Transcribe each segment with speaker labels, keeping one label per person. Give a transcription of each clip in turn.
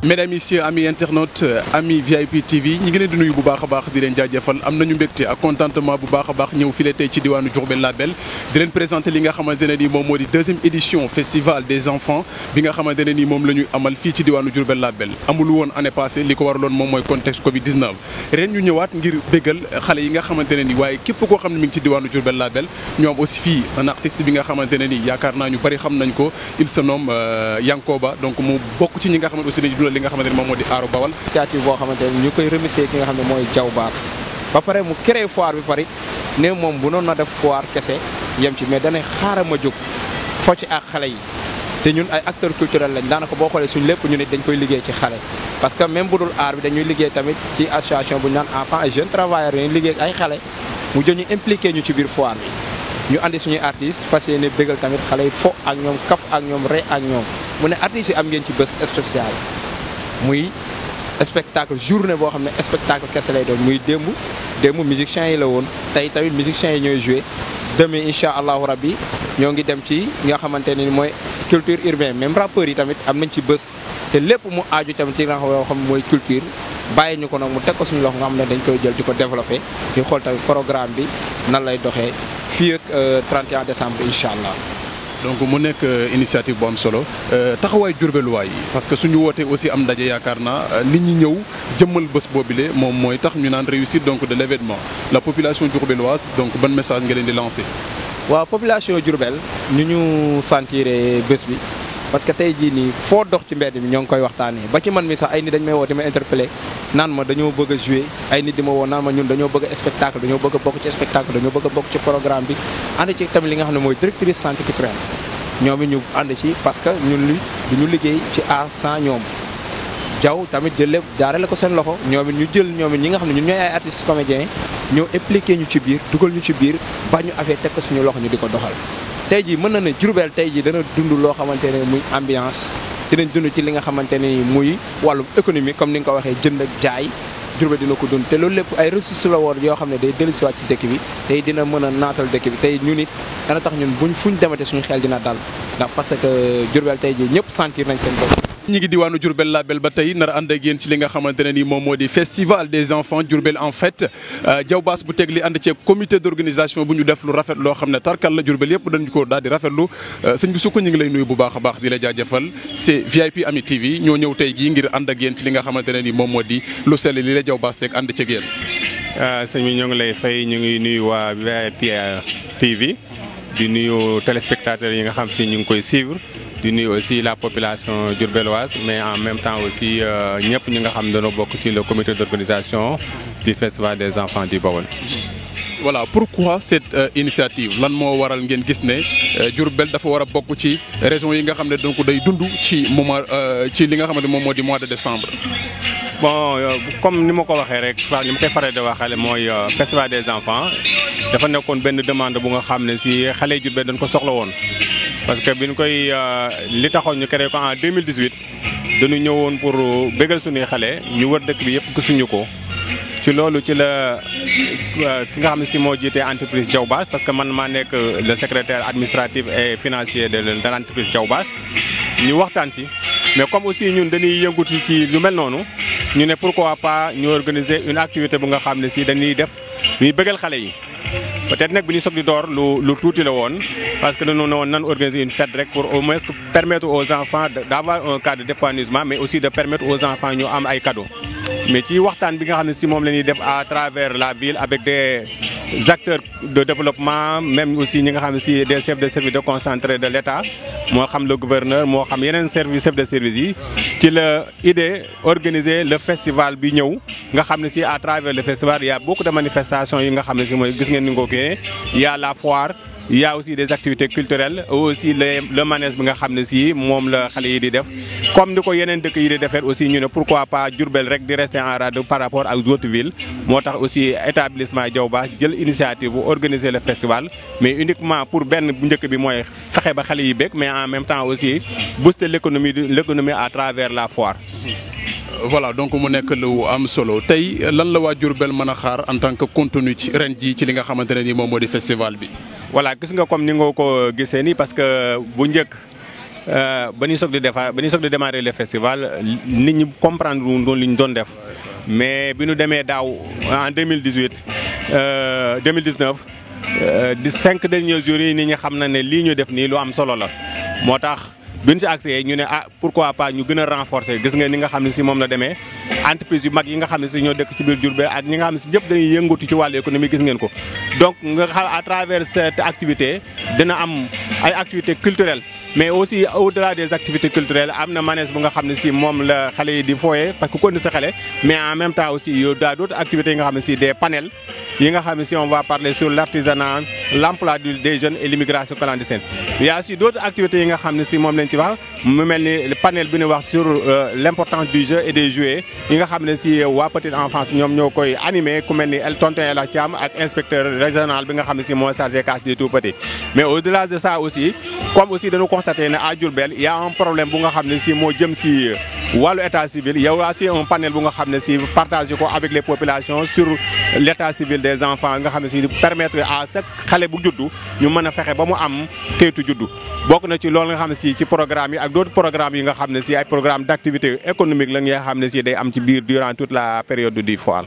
Speaker 1: Mesdames, Messieurs, amis internautes, amis VIP TV ñi ngi leen di nuyu bu baax a baax di leen jaajëfal am nañu mbégte ak contentement bu baax a baax ñëw file tey ci diwaanu Diourbel Label di leen présenter li nga xamante ne ni moom moo di deuxième édition festival des enfants bi nga xamante ne ni moom la ñu amal fii ci diwaanu Diourbel Label amul woon année passée li ko waraloon moom mooy contexte Covid 19 ren ñu ñëwaat ngir béggal xale yi nga xamante ne ni waaye képp koo xam ne mi ngi ci diwaanu Diourbel Label ñu am aussi fii un artiste bi nga xamante ne ni yaakaar naa ñu bari xam nañ ko il se nomme Yankoba donc mu bokk ci ñi nga xamante aussi dañu dundal li nga xamante ne moom moo di aaru Bawal.
Speaker 2: initiative boo xamante ne ñu koy remercier ki nga xam ne mooy Diaw Bass ba pare mu créé foire bi pare ne moom bu noonu na def foire kese yem ci mais danay xaaral ma jóg fo ci ak xale yi te ñun ay acteurs culturels lañ daanaka boo xoolee suñ lépp ñu ne dañ koy liggéey ci xale parce que même bu dul aar bi dañuy liggéey tamit ci association bu ñu naan enfants et jeunes travailleurs dañuy liggéey ay xale mu jël ñu impliqué ñu ci biir foire bi ñu andi suñuy artistes fas yéene bégal tamit xale yi fo ak ñoom kaf ak ñoom rey ak ñoom mu ne artistes yi am ngeen ci bés spécial muy spectacle journée boo xam ne spectacle kese lay doon muy démb musiciens yi la woon tey tamit musiciens yi ñooy joué demain incha allahu rabbi ñoo ngi dem ci nga xamante ne mooy culture urbaine même rappeurs yi tamit am nañ ci bés te lépp mu aaju tamit ci nga xam mooy culture bàyyi ñu ko nag mu teg ko suñu loxo nga xam ne dañ koy jël di ko développé ñu xool tamit programme bi nan lay doxee fii ak 31 décembre incha allah.
Speaker 1: donc mu nekk initiative bu am solo taxawaay Diourbelluwaay yi parce que suñu wootee aussi am ndaje yaakaar naa nit ñi ñëw jëmmal bés boobile moom mooy tax ñu naan réussite donc de l'événement la population diourbelloise donc ban message nga leen di lancer.
Speaker 2: waaw population Diourbel ñu ñu sentiré bés bi parce que tey jii nii foo dox ci mbedd mi ñoo ngi koy waxtaanee ba ci man mi sax ay nit dañ may woo di ma interpellé naan ma dañoo bëgg a jouer ay nit di ma woo naan ma ñun dañoo bëgg a spectacle dañoo bëgg a bokk ci spectacle dañoo bëgg a bokk ci programme bi ànd ci tamit li nga xam ne mooy directrice santé culturelle ñoom it ñu ànd ci parce que ñun li duñu liggéey ci à 100 ñoom jaw tamit jël lépp jaarale ko seen loxo ñoom it ñu jël ñoom it ñi nga xam ne ñun ñooy ay artistes comédiens ñoo impliqué ñu ci biir dugal ñu ci biir ba ñu affaire teg ko suñu loxo ñu di ko doxal tey jii mën na ne Diourbel tey jii dana dund loo xamante ne muy ambiance dinañ dund ci li nga xamante ne muy wàllum économie comme ni nga ko waxee jënd ak jaay Diourbel dina ko dund te loolu lépp ay ressources la woon yoo xam ne day dellusiwaat ci dëkk bi tey dina mën a naatal dëkk bi tey ñun it dana tax ñun fuñ demate suñu xel dina dal ndax parce que Diourbel tey jii ñëpp sentir nañ seen bopp.
Speaker 1: ñi ngi diwaanu Diourbel Label ba tey nar a ànd ak yéen ci li nga xamante ne ni moom moo di festival des enfants Diourbel en fête Diaw Bass bu teg li ànd ci comité d'organisation bu ñu def lu rafet loo xam ne tarkal la Diourbel yëpp dañu ko daal di rafetlu sëñ bi su ko ñu ngi lay nuyu bu baax a baax di la jaajëfal c'est VIP Ami TV ñoo ñëw tey jii ngir ànd ak yéen ci li nga xamante ne ni moom moo di lu sell li la Diaw Bass teg ànd ceeg yéen.
Speaker 3: sëñ bi ñoo ngi lay fay ñu ngi nuyu waa VIP TV di nuyu téléspectateurs yi nga xam si ñu ngi koy suivre. di nuyu aussi la population diourbelloise mais en même temps aussi ñëpp ñi nga xam dañoo bokk ci le comité d'organisation du festival des enfants du Bawol.
Speaker 1: voilà pourquoi cette initiative lan moo waral ngeen gis ne Diourbel dafa war a bokk ci région yi nga xam ne donc day dund ci moment ci li nga xamante moom moo di mois de décembre.
Speaker 3: bon comme ni ma ko waxee rek ni ma koy faral di waxale mooy festival des enfants dafa nekkoon benn demande bu nga xam ne si xale Diourbel dañ ko soxla woon. parce que bi ñu koy li taxoon ñu créé ko en 2018 dañu ñëwoon pour bégal suñuy xale ñu wër dëkk bi yëpp gisuñu ko ci loolu ci la ki nga xam ne si moo jiite entreprise Diaw Bass parce que man maa nekk le secrétaire administratif et financier de l'entreprise Diaw Bass ñu waxtaan si mais comme aussi ñun dañuy yëngutu ci lu mel noonu ñu ne pourquoi pas ñu organiser une activité bu nga xam ne si dañuy def ñuy bégal xale yi. peut-être nag bi ñu soog di door lu tuuti la woon parce que dañoo ne woon nan organiser une fête rek pour au moins permettre aux enfants d'avoir un cadre d'épanouissement mais aussi de permettre aux enfants ñu am ay cadeaux. mais ci waxtaan bi nga xam ne si moom la ñuy def à travers la ville avec des acteurs de développement même aussi ñi nga xam ne si des chefs de service déconcentrés de l'État moo xam le gouverneur moo xam yeneen chefs de service yi ci la idée organiser le festival bi ñëw nga xam ne si à travers le festival il y a beaucoup de manifestations yi nga xam ne si mooy gis ngeen ni nga ko kii il y a la foire il y a aussi des activités culturelles aussi le manège bi nga xam ne si moom la xale yi di def comme ni ko yeneen dëkk yi di defee aussi ñu ne pourquoi pas Diourbel rek di rester en rade par rapport ak autres villes moo tax aussi établissement Diaw Bass jël initiative bu organiser le festival mais uniquement pour benn bu njëkk bi mooy fexe ba xale yi bëgg mais en même temps aussi booster l'économie à travers la foire.
Speaker 1: voilà donc mu nekk lu am solo tey lan la waa Diourbel mën a xaar en tant que contenu ci ren ji ci li nga xamante ne ni moom moo di festival bi.
Speaker 3: voilà gis nga comme ni nga ko gisee nii parce que bu njëkk ba ñuy soog di démarrer le festival nit ñi comprendre doon li ñu doon def mais bi ñu demee daaw en 2019 di 5 derniers jours yi nit ñi xam na ne lii ñu def nii lu am solo la moo tax bi ñu si accès ñu ne pourquoi pas ñu gën a renforcer gis nga ni nga xam ne si moom la demee entreprise yu mag yi nga xam ne si ñoo dëkk ci biir Diourbel ak ñi nga xam ne si ñëpp dañuy yëngatu ci wàllu économie gis ngeen ko donc nga xam à travers cette activité dina am ay activités culturelles mais aussi au-delà des activités culturelles am na manège bu nga xam ne si moom la xale yi di fooyee parce que ko indi sa xale mais en même temps aussi yow daa d'autres activités yi nga xam ne si des panels yi nga xam ne si on va parler sur l'artisanat l'emploi des jeunes et l'immigration clandestine il y a aussi d'autres activités yi nga xam ne si moom lañ ci wax mu mel ni panel bi ñu wax sur l'importance du jeu et des jouets yi nga xam ne si waa petite enfance ñoom ñoo koy animé ku mel ni tonton El Thiam ak inspecteur régional bi nga xam ne si moo chargé casse des tout petits mais au-delà de ça aussi comme aussi dañu constaté ne à Diourbel il y a un problème bu nga xam ne si moo jëm si wàllu état civil il y a aussi un panel bu nga xam ne si partagé ko avec les populations sur l'état civil des enfants nga xam ne si permettre à chaque xale bu juddu ñu mën a fexe ba mu am kayitu juddu bokk na ci loolu nga xam ne si ci programme yi ak d'autres programmes yi nga xam ne si ay programme d'activité économique la nga xam ne si day am ci biir durant toute la période du foire.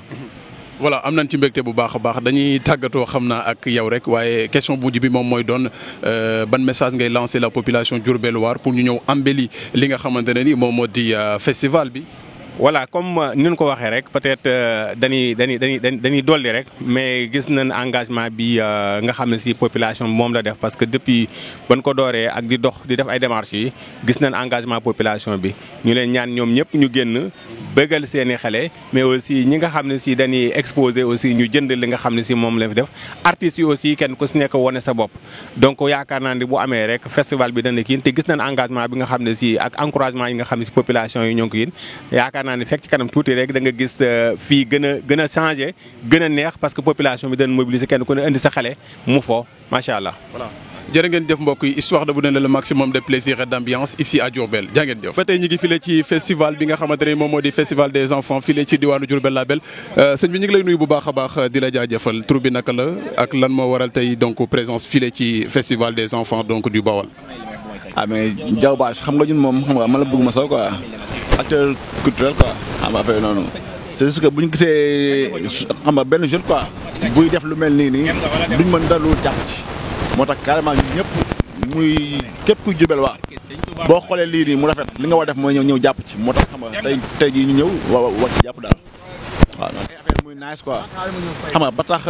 Speaker 1: voilà am nañ ci mbégte bu baax a baax dañuy tàggatoo xam naa ak yow rek waaye question bu mujj bi moom mooy doon ban message ngay lancer la population diourbelloise pour ñu ñëw embellir li nga xamante ne ni moom moo di festival bi.
Speaker 3: voilà comme ni ñu ko waxee rek peut-être dañuy dolli rek mais gis nañ engagement bi nga xam ne si population moom la def parce que depuis ban ko dooree ak di dox di def ay démarches yi gis nañ engagement population bi ñu leen ñaan ñoom ñëpp ñu génn bëggal seeni xale mais aussi ñi nga xam ne si dañuy exposer aussi ñu jënd li nga xam ne si moom la fi def artistes yi aussi kenn ku si nekk wane sa bopp donc yaakaar naa ne bu amee rek festival bi dana kiin te gis nañ engagement bi nga xam ne si ak encouragement yi nga xam ne si population yi ñoo ngi ko yin yaakaar naa ne fekk ci kanam tuuti rek da nga gis fii gën a changé gën a neex parce que population bi dañ mobiliser kenn ku ne indi sa xale mu fo macha allah.
Speaker 1: voilà jërë ngeen jëf mbokk yi histoire de vous donner le maximum de plaisir et d'ambiance ici à Diourbel jaa ngeen jëf. ba tey ñu ngi file ci festival bi nga xamante ne moom moo di festival des enfants file ci diwaanu Diourbel Label sëñ bi ñu ngi lay nuyu bu baax a baax di la jaajëfal tur bi naka la ak lan moo waral tey donc présence file ci festival des enfants donc du Bawal.
Speaker 4: mais Diaw Bache xam nga ñun moom xam nga man la bëgg ma saw quoi acteur culturel quoi xam nga affaire noonu c'est juste que bu ñu gisee xam nga benn jeune quoi buy def lu mel nii duñ mën dara lu jàpp ci moo tax carrément ñun ñëpp muy képp kuy Diourbel waa boo xoolee lii nii mu rafet li nga war def mooy ñëw jàpp ci moo tax xam nga tey jii ñu ñëw war ci jàpp daal waaw noonu affaire muy nice quoi xam nga ba tax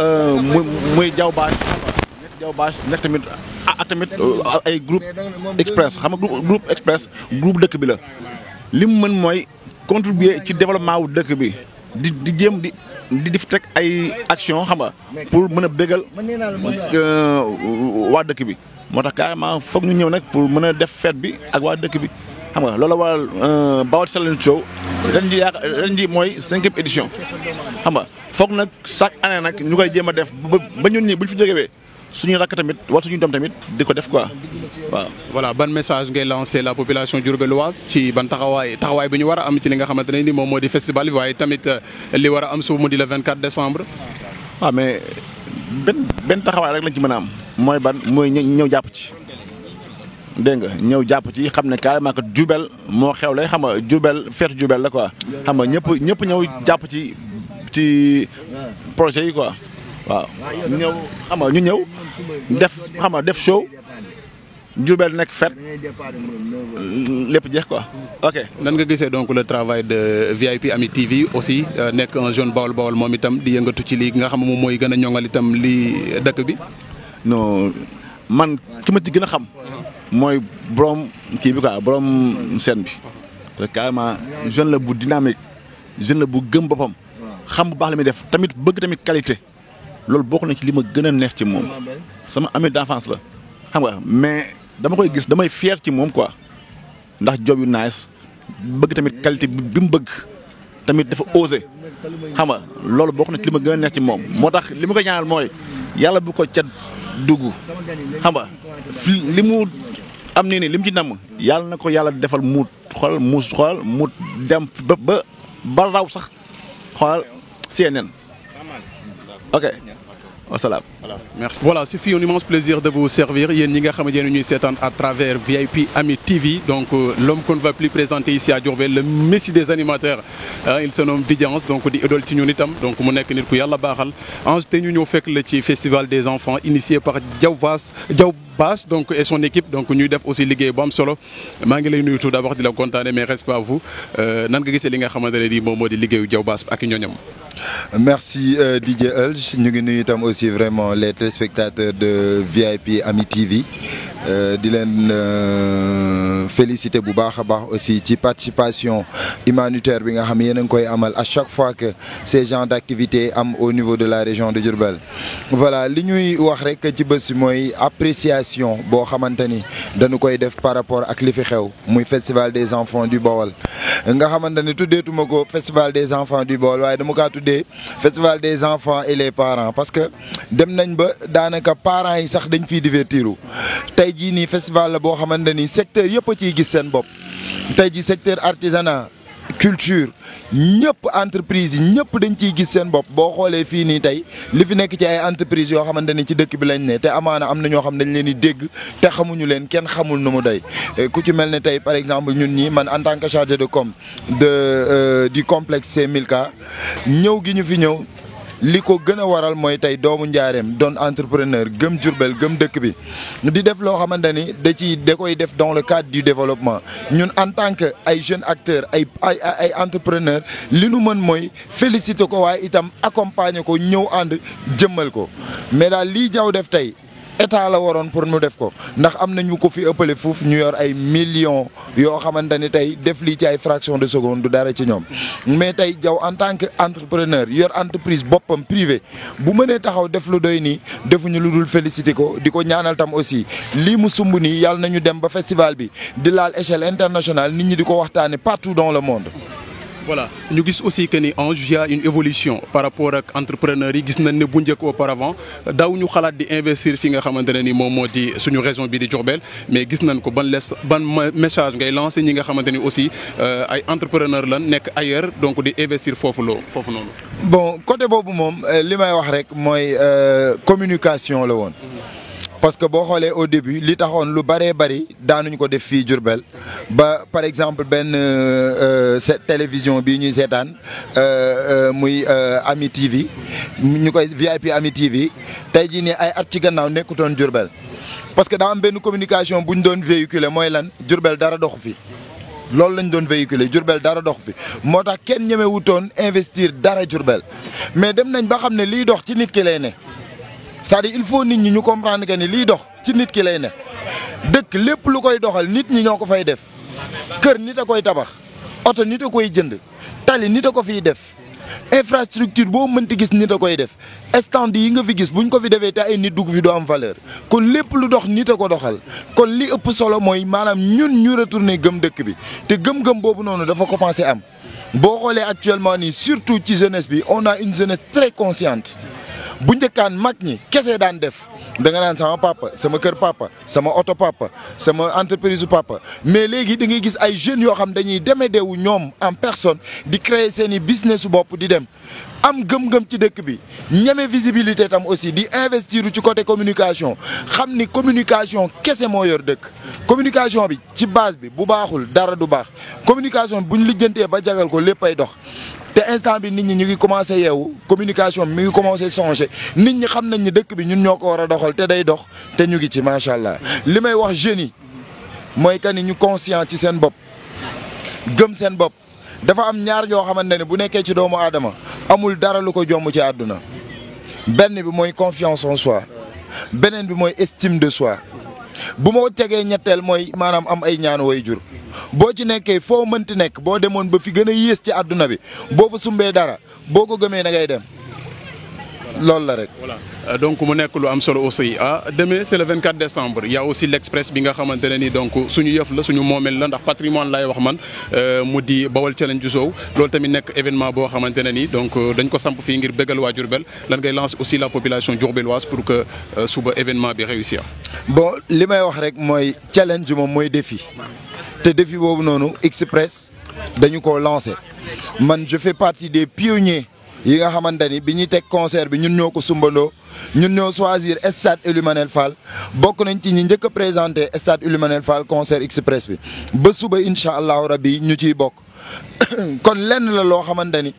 Speaker 4: muy Diaw Bache nekk tamit ak tamit ay groupe express xam nga groupe express groupe dëkk bi la li mu mën mooy contribuer ci développement wu dëkk bi di jéem di fi teg ay action xam nga pour mën a bégal waa dëkk bi moo tax carrément foog ñu ñëw nag pour mën a def fête bi ak waa dëkk bi xam nga loolu waral Bawal Talent Show ren ji mooy 5e édition xam nga foog nag chaque année nag ñu koy jéem a def ba ñun ñi buñ fi jógewee suñu rakk tamit war suñu doom tamit di ko def quoi waaw.
Speaker 1: voilà ban message ngay lancer la population diourbelloise ci ban taxawaay bi ñu war a am ci li nga xamante ne ni moom moo di festival bi waaye tamit li war a am suba mu di le 24 décembre.
Speaker 4: waaw mais benn taxawaay rek lañ ci mën a am mooy mooy ñëw jàpp ci dégg nga ñëw jàpp ci xam ne carrément que Diourbel moo xewle xam nga Diourbel feetu Diourbel la quoi xam nga ñëpp ñëw jàpp ci projet yi quoi. waaw ñëw xam nga ñu ñëw def show Diourbel nekk fête lépp jeex quoi ok.
Speaker 1: nan nga gisee donc le travail de VIP Ami TV aussi nekk un jeune Bawol moom itam di yëngatu ci lii nga xam moom mooy gën a ñoŋal itam lii dëkk bi.
Speaker 4: non man ki ma ci gën a xam mooy borom kii bi quoi borom scène bi te carrément jeune la bu dynamique jeune la bu gëm boppam xam bu baax la muy def tamit bëgg tamit qualité. loolu bokk na ci li ma gën a neex ci moom sama ami d'enfance la xam nga mais dama koy gis damay fier ci moom quoi ndax job yu nice bëgg tamit qualité bi mu bëgg tamit dafa osé xam nga loolu bokk na ci li ma gën a neex ci moom moo tax li ma ko ñaanal mooy yàlla bu ko ca dugg xam nga li mu am nii li mu ci namm yàlla na ko yàlla defal mu xoolal mu dem ba raw sax xoolal CNN ok wasalaam.
Speaker 1: Merci. Voilà, c'est un immense plaisir de vous servir. Yéen ñi nga xamante ne ñuy seetaan à travers VIP Ami TV. Donc l'homme qu'on ne va plus présenter ici à Diourbel, le messie des animateurs, il se nomme Didiance, donc di idole ci ñun itam. Donc mu nekk nit ku yàlla baaxal. Ensuite ñu ñëw fekk la ci festival des enfants initié par Diaw Bass donc et son équipe. Donc ñuy def aussi liggéey bu am solo. Maa ngi lay nuyu tout d'abord di la kontaane mais reste pas à vous. Nan nga gisee li nga xamante ne nii moom moo di liggéeyu Diaw Bass ak ñoñam.
Speaker 5: Merci DJ Elge ñu ngi nuyu itam aussi vraiment les téléspectateurs de VIP Ami TV di leen féliciter bu baax a baax aussi ci participation humanitaire bi nga xam yéen a ngi koy amal à chaque fois que ces genres d'activités am au niveau de la région de Diourbel. Voilà li ñuy wax rek ci bés mooy appréciation boo xamante ni dañu koy def par rapport ak li fi xew muy festival des enfants du Baol nga xamante ni tuddeetuma ko festival des enfants du Baol waaye dama kaa tuddee festival des enfants et les parents parce que dem nañ ba daanaka parents yi sax dañ fiy divertiru tey jii nii festival la boo xamante ni secteur yëpp a ciy gis seen bopp tey jii secteur artisanat culture ñëpp entreprise yi ñëpp dañ ciy gis seen bopp boo xoolee fii nii tey li fi nekk ci ay entreprise yoo xamante ni ci dëkk bi lañ ne te amaana am na ñoo xam dañ leen di dégg te xamuñu leen kenn xamul nu mu doy ku ci mel ne tey par exemple ñun ñi man en tant que chargé de com du complexe C1000K ñëw gi ñu fi ñëw li ko gën a waral mooy tey doomu njaareem doon entrepreneur gëm Diourbel gëm dëkk bi di def loo xamante ni da koy def dans le cadre du développement ñun en tant que ay jeunes acteurs ay entrepreneurs li nu mën mooy féliciter ko waaye itam accompagner ko ñëw ànd jëmmal ko mais daal lii Diaw def tey état la waroon pour mu def ko ndax am nañu ko fi ëppale foofu ñu yor ay millions yoo xamante ni tey def lii ci ay fraction de seconde du dara ci ñoom mais tey Diaw en tant que entrepreneur yor entreprise boppam privé bu mënee taxaw def lu doy nii defuñu lu dul féliciter ko di ko ñaanal tam aussi lii mu sumb nii yàlla nañu dem ba festival bi di laal échelle internationale nit ñi di ko waxtaane partout dans le monde.
Speaker 1: Voilà ñu gis aussi que ni Ange y a une évolution par rapport ak entrepreneurs yi gis nañ ne bu njëkk auparavant daaw ñu xalaat di investir fi nga xamante ne ni moom moo di suñu région bi di Diourbel mais gis nañ ko ban message ngay lancé ñi nga xamante ni aussi ay entrepreneurs lan nekk ailleurs donc di investir foofu noonu.
Speaker 5: Bon côté boobu moom li may wax rek mooy communication la woon. Parce que boo xoolee au début li taxoon lu bëree bëri daanuñu ko def fii Diourbel ba par exemple benn télévision bii ñuy seetaan muy Ami TV ñu koy VIP Ami TV tey jii nii ay at ci gannaaw nekkutoon Diourbel parce que daa am benn communication bu ñu doon véhiculer mooy lan Diourbel dara doxu fi loolu lañ doon véhiculer Diourbel dara doxu fi moo tax kenn ñemewutoon investir dara Diourbel mais dem nañ ba xam ne liy dox ci nit ki lay ne. C'est-à-dire il faut nit ñi ñu comprendre que ni liy dox ci nit ki lay ne dëkk lépp lu koy doxal nit ñi ñoo ko fay def kër nit a koy tabax oto nit a koy jënd tali nit a ko fiy def infrastructure boo mënti gis nit a koy def stand yi nga fi gis buñ ko fi defee te ay nit dugg fi du am valeur kon lépp lu dox nit a ko doxal kon li ëpp solo mooy maanaam ñun ñu retourner gëm dëkk bi te gëm-gëm boobu noonu dafa commencé am boo xoolee actuellement nii surtout ci jeunesse bi on a une jeunesse très consciente. bu njëkkaan mag ñi kese daan def da nga naan sama papa sama kër papa sama oto papa sama entreprise papa mais léegi da ngay gis ay jeunes yoo xam dañuy demedewu ñoom en personne di créer seen i business su bopp di dem am gëm-gëm ci dëkk bi ñeme visibilité tam aussi di investir ci côté communication xam ni communication kese moo yor dëkk communication bi ci base bi bu baaxul dara du baax communication bu ñu lijjantee ba jagal ko lépp ay dox. te instant bi nit ñi ñu ngi commencé yeewu communication mi ngi commencé changer nit ñi xam nañ ni dëkk bi ñun ñoo ko war a doxal te day dox te ñu ngi ci macha allah li may wax jeunes yi mooy que ni ñu conscient ci seen bopp gëm seen bopp dafa am ñaar ñoo xamante ne bu nekkee ci doomu aadama amul dara lu ko jomb ci àdduna benn bi mooy confiance en soi beneen bi mooy estime de soi bu ma tegee ñetteel mooy maanaam am ay ñaan way jur boo ci nekkee foo mënti nekk boo demoon ba fi gën a yées ci àdduna bi boo fa sumbee dara boo ko gëmee da ngay dem loolu la rek.
Speaker 1: Voilà donc mu nekk lu am solo aussi demain c'est le 24 décembre il y a aussi l'Express bi nga xamante ne ni donc suñu yëf la suñu moomeel la ndax patrimoine laay wax man mu di Bawol Challenge Show loolu tamit nekk événement boo xamante ne ni donc dañ ko samp fii ngir bégal waa Diourbel lan ngay lancer aussi la population diourbelloise pour que suba événement bi réussir.
Speaker 5: Bon li may wax rek mooy challenge moom mooy défi te défi boobu noonu Express dañu ko lancé man je fais partie des pionniers yi nga xamante ni bi ñuy teg concert bi ñun ñoo ko sumbandoo ñun ñoo choisir stade Ely Manel Fall bokk nañ ci ñi njëkk a présenté stade Ely Manel Fall concert express bi ba suba incha allahu rabbi ñu ciy bokk. kon lenn la loo xamante ni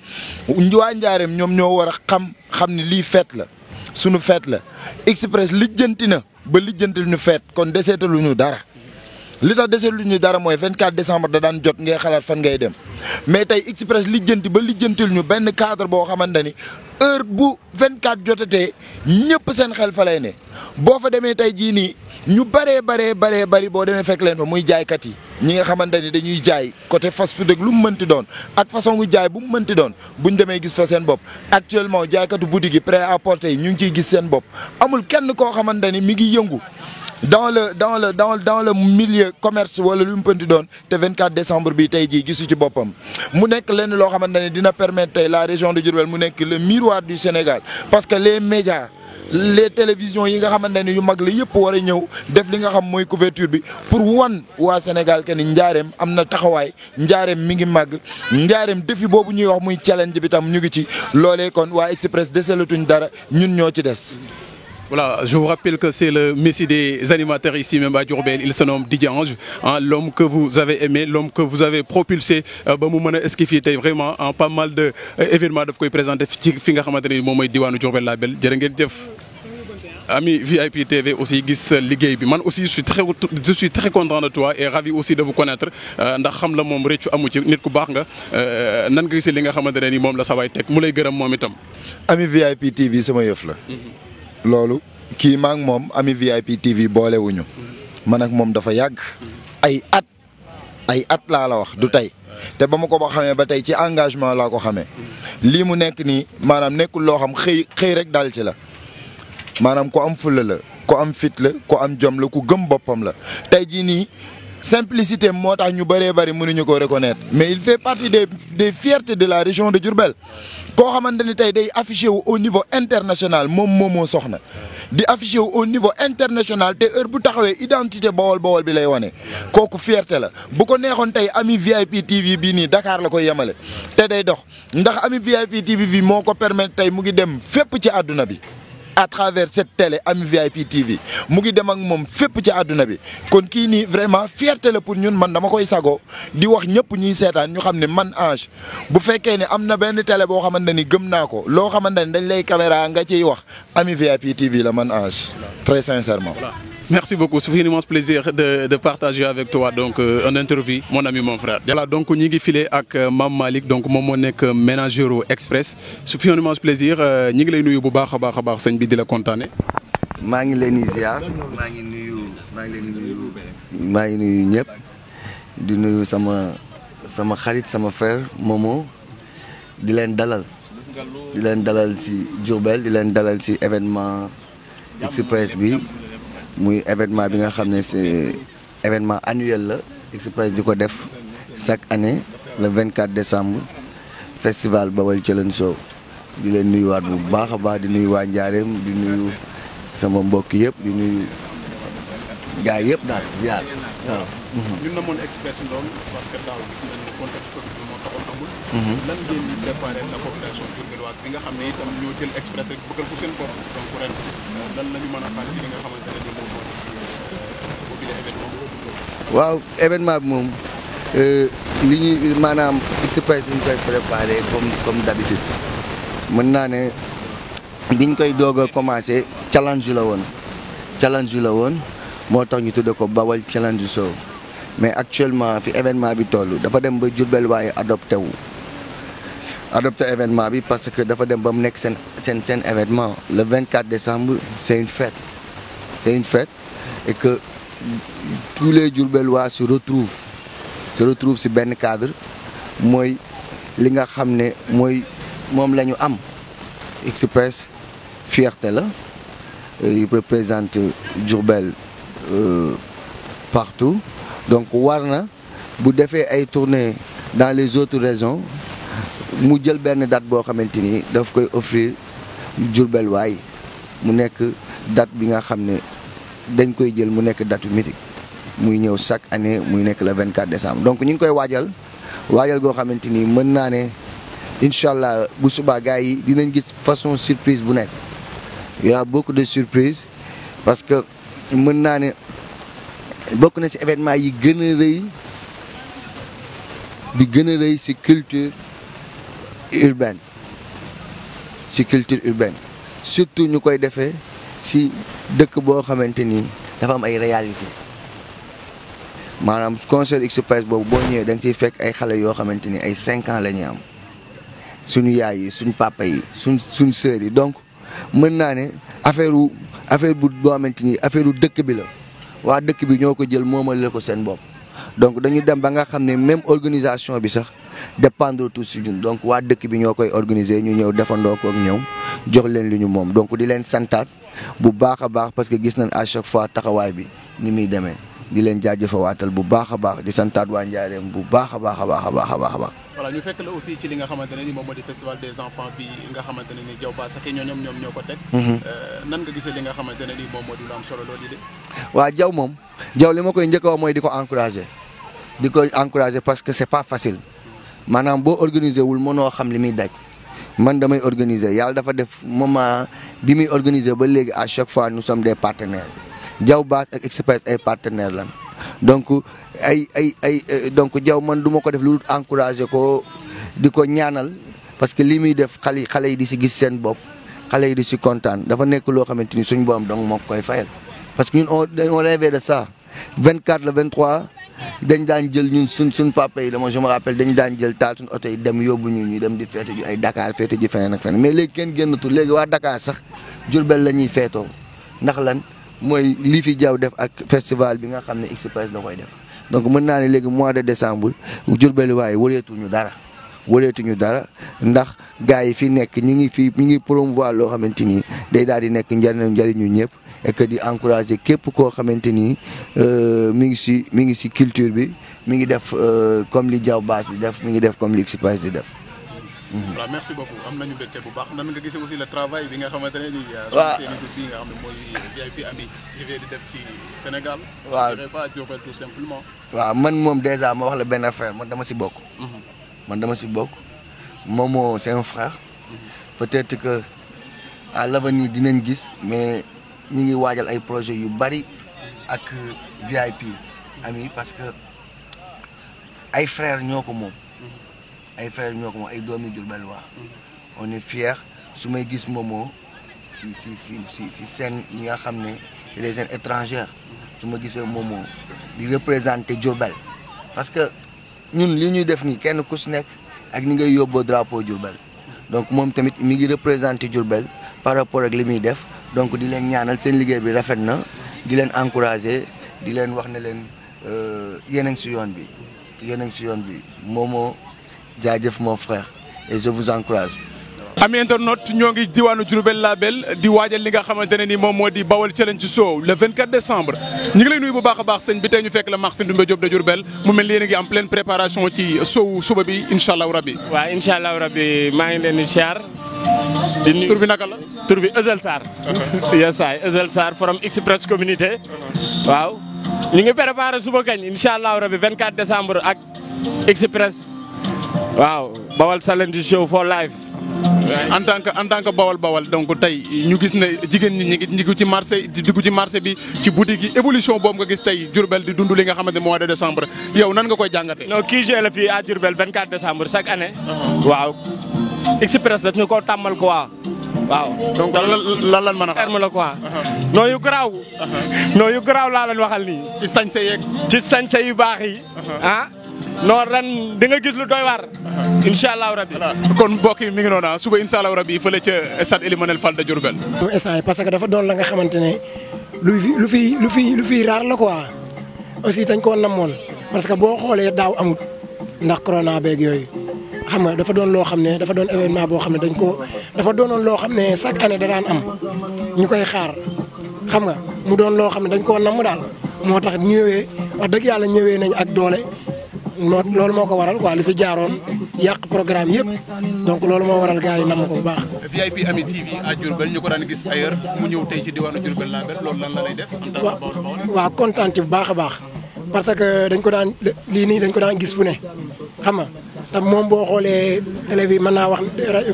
Speaker 5: waa Njaareem ñoom ñoo war a xam ni lii fête la sunu fête la express lijjanti na ba lijjanti ñu fête kon deseetaluñu dara. li tax desee lu ñu dara mooy 24 décembre da daan jot ngay xalaat fan ngay dem mais tey express lijjanti ba lijjantil ñu benn cadre boo xamante ni heure bu 24 jotatee ñëpp seen xel fa lay ne boo fa demee tey jii nii ñu bari boo demee fekk leen fa muy jaaykat yi ñi nga xamante ni dañuy jaay côté fast food ak lu mu mënti doon ak façon gu jaay bu mu mënti doon buñ demee gis fa seen bopp actuellement jaaykatu boutique yi prêt à porter yi ñu ngi ciy gis seen bopp amul kenn koo xamante ni mi ngi yëngu. dans le milieu commerce wala lu mu pënti doon te 24 décembre bi tey jii gisu ci boppam mu nekk lenn loo xamante ne dina permettre tey la région de Diourbel mu nekk le miroir du Sénégal parce que les médias les télévisions yi nga xamante ne yu mag la yëpp war a ñëw def li nga xam mooy couverture bi pour wan waa Sénégal que ni Njaareem am na taxawaay Njaareem mi ngi màgg Njaareem défi boobu ñuy wax muy challenge bi tam ñu ngi ci loolee kon waa Express deselatuñ dara ñun ñoo ci des.
Speaker 1: Voilà, je vous rappelle que c'est le messie des animateurs ici même à Diourbel. Il se nomme Didier Ange, hein, l'homme que vous avez aimé, l'homme que vous avez propulsé ba mu mën a esquiver tey vraiment en pas mal de événements daf koy présenté ci fi nga xamante ne moom mooy diwaanu Diourbel Label jërë ngeen jëf. Ami VIP TV aussi gis liggéey bi man aussi je suis très content de toi et ravi aussi de vous connaître ndax xam la moom rëccu amu ci nit ku baax nga nan nga gisee li nga xamante ne ni moom la sa waay teg mu lay gërëm moom itam.
Speaker 5: Ami VIP TV sama yëf la. loolu kii maa ngi moom Ami VIP TV boolewuñu man ak moom dafa yàgg ay at laa la wax du tey te ba ma ko xamee ba tey ci engagement laa ko xamee lii mu nekk nii maanaam nekkul loo xam xëy rek dal ci la maanaam ku am fulla la ku am fit la ku am jom la ku gëm boppam la tey jii nii simplicité moo tax ñu bëree bëri mënuñu ko reconnaître mais il fait partie des fiertés de la région de Diourbel koo xamante ni tey day affiché wu au niveau international moom moomoo soxna di affiché wu au niveau international te heure bu taxawee identité bawol bi lay wane kooku fierté la bu ko neexoon tey Ami VIP TV bii nii Dakar la koy yemale te day dox ndax Ami VIP TV bi moo ko permettre tey mu ngi dem fépp ci àdduna bi à travers cette télé Ami VIP TV mu ngi dem ak moom fépp ci àdduna bi kon kii nii vraiment fierté la pour ñun man dama koy sago di wax ñëpp ñuy seetaan ñu xam ne man Ange bu fekkee ne am na benn télé boo xamante ni gëm naa ko loo xamante ni dañ lay caméra nga ciy wax Ami VIP TV la man Ange très sincèrement.
Speaker 1: Merci beaucoup, c'est un immense plaisir de partager avec toi donc une interview mon ami mon frère. Voilà donc ñi ngi filé ak Mame Malick donc moom moo nekk ménageur au Express su fi un immense plaisir ñi ngi lay nuyu bu baax a baax sëñ bi di la kontaane.
Speaker 6: maa ngi leen di ziar maa ngi nuyu ñëpp di nuyu sama xarit sama frère Momo di leen dalal ci Diourbel di leen dalal ci événement Express bi. muy événement bi nga xam ne c'est événement annuel la Express di ko def chaque année le 24 décembre festival Bawal Challenge Show di leen nuyuwaat bu baax a baax di nuyu waa Njaareem di nuyu sama mbokk yëpp di nuyu gars yëpp daal ziar waaw.
Speaker 1: ñun na moon Express ndoom parce que daaw gis nañu contexte Covid bi moo taxoon amul. lan ngeen di préparé la population diourbelloise bi nga xam ne itam ñoo jël Express rek bëggal ko seen bopp donc ren lan la ñu mën a xaar ci li nga xamante ne moom moo bi événement.
Speaker 6: waaw événement bi moom li ñuy maanaam Express ñu koy préparé comme d'habitude mën naa ne biñ koy doog a commencé challenge la woon moo tax ñu tudde ko Bawal Challenge Show mais actuellement fi événement bi toll dafa dem ba Diourbel waaye adopté événement bi parce que dafa dem ba mu nekk seen événement le 24 décembre c'est une fête et que tous les Diourbellois se retrouvent ci benn cadre mooy li nga xam ne mooy moom la ñu am Express fierté la il représente Diourbel partout donc war na bu defee ay tournées dans les autres régions mu jël benn date boo xamante ni daf koy offrir Diourbel waay mu nekk date bi nga xam ne dañ koy jël mu nekk date mythique muy ñëw chaque année muy nekk le 24 décembre donc ñu ngi koy waajal goo xamante ni mën naa ne incha allah bu subaa gars yi dinañ gis façon surprise bu nekk y aura beaucoup de surprises parce que mën naa ne bokk na ci événement yi gën a rëy bi gën a rëy ci culture urbaine surtout ñu koy defee ci dëkk boo xamante ni dafa am ay réalité maanaam concert express boobu boo ñëwee da nga ciy fekk ay xale yoo xamante ni ay 5 ans la ñuy am suñu yaay yi suñu papa yi suñ sœur yi donc mën naa ne affaire bu boo xamante ni affaire dëkk bi la waa dëkk bi ñoo ko jël moomal la ko seen bopp donc dañu dem ba nga xam ne même organisation bi sax dépendre tout si ñun donc waa dëkk bi ñoo koy organiser ñu ñëw defandoo ko ak ñoom jox leen li ñu moom donc di leen santaat bu baax a baax parce que gis nañ à chaque fois taxawaay bi ni muy demee di leen jaajëfawaatal bu baax a baax di santaat waa Njaareem bu baax a baax a baax a baax a baax a baax.
Speaker 1: voilà ñu fekk la aussi ci li nga xamante ne ni moom moo di festival des enfants bi nga xamante ne ni Diaw Bass ak ñoom ñoo ko teg. nan nga gisee li nga xamante ne ni moom moo di lu am solo loolu de.
Speaker 6: waaw Diaw li ma koy njëkk a wax mooy di ko encourager parce que c'est pas facile maanaam boo organiser wul mënoo xam li muy daj man damay organiser yàlla dafa def moment bi muy organiser ba léegi à chaque fois nous sommes des partenaires Diaw Bass ak Express ay partenaires lan donc donc Diaw man du ma ko def lu encourager ko di ko ñaanal parce que li muy def xale yi di si gis seen bopp xale yi di si kontaan dafa nekk loo xamante ni suñu borom donc moo koy fayal parce que ñun on rêvait de ça 24 le 23 dañ daan jël ñun suñ papa yi dama je me rappelle dañ daan jël taal suñ oto yi dem yóbbu ñu dem di feete ji ay Dakar feete ji feneen ak feneen mais léegi kenn génnatul léegi waa Dakar sax Diourbel la ñuy feetoo ndax lan mooy lii fi Diaw def ak festival bi nga xam ne Express da koy def donc mën naa ne léegi mois de décembre Diourbel waaye wëreetuñu dara ndax gars yi fi nekk ñi ngi promouvoir loo xamante ni day daal di nekk njariñu ñëpp et que di encourager képp koo xamante ni mi ngi si culture bi mi ngi def comme li Diaw Bass di def mi ngi def comme li Express di def.
Speaker 1: voilà merci beaucoup am nañu mbégte bu baax nan nga gisee aussi le travail bi nga xamante ne nii.
Speaker 6: waaw
Speaker 1: seen bi nga xam ne mooy VIP Ami TV di def ci Sénégal.
Speaker 6: waaw
Speaker 1: pas Diourbel tout simplement.
Speaker 6: waaw man moom déjà ma wax la benn affaire man dama si bokk. Momo c'est un frère. Peut-être que à l'avenir dinañ gis mais ñi ngi waajal ay projets yu bari ak VIP Ami parce que ay frères ñoo ko moom. ay doomi Diourbel waa. on est fiers su may gis Momo si scène yi nga xam ne c'est des scènes étrangères su ma gisee Momo di représenter Diourbel parce que ñun li ñuy def nii kenn ku si nekk ak ni ngay yóbboo drapeau Diourbel donc moom tamit mi ngi représenter Diourbel par rapport ak li muy def donc di leen ñaanal seen liggéey bi rafet na di leen encourager di leen wax ne leen yéen a ngi si yoon bi Momo jaajëf mon frère et je vous encourage.
Speaker 1: Ami internaute ñoo ngi diwaanu Diourbel Label di waajal li nga xamante ne ni moom moo di Bawal Challenge Show le 24 décembre ñu ngi lay nuyu bu baax a baax sëñ bi tey ñu fekk la Marché Ndoumbé Diop de Diourbel mu mel ni yéen a ngi en pleine préparation ci show suba bi incha allahu rabbi.
Speaker 7: waaw incha allahu rabbi maa ngi leen di siyaar. di nuyu
Speaker 1: tur bi naka la.
Speaker 7: tur bi Ezel Sarr. yes ay Ezel Sarr from Express communauté. waaw ñu ngi préparé suba kañ incha allahu rabbi 24 décembre ak Express waaw Bawal Challenge Show for life.
Speaker 1: en tant que bawal donc tey ñu gis ne jigéen ñi ngi dugg ci marché bi ci boutique yi évolution boobu nga gis tey Diourbel di dund li nga xamante mois de décembre yow nan nga koy jàngate.
Speaker 7: non QG la fii à Diourbel 24 décembre chaque année. waaw Express dañu ko tàmmal quoi. waaw
Speaker 1: donc lan mën a
Speaker 7: ferme la quoi. non yu garaaw. non yu garaaw laa leen waxal nii. ci sañse yu baax yi. non ren di nga gis lu doy waar. incha allahu rabi.
Speaker 1: kon mbokk yi mi ngi noonu suba incha allahu rabi fële ca stade Elimanel Fall de Diourbel.
Speaker 8: instant parce que dafa doon la nga xamante ne lu fi raar la quoi aussi dañ koo namoon parce que boo xoolee daaw amut ndax corona beeg yooyu xam nga dafa doon loo xam ne dafa doon événement boo xam ne dafa doonoon loo xam ne chaque année da daan am ñu koy xaar xam nga mu doon loo xam ne dañ koo namm daal moo tax ñëwee wax dëgg yàlla ñëwee nañ ak doole. loolu moo ko waral quoi li fi jaaroon yàq programme yëpp donc loolu moo waral gars yi nam ko bu baax.
Speaker 1: VIP Ami TV à Diourbel ñu ko daan gis ailleurs mu ñëw tey ci diwaanu Diourbel Label loolu lan la lay def.
Speaker 8: waaw kontaan ci bu baax a baax parce que dañ ko daan gis fu ne xam nga te moom boo xoolee télé bi mën naa wax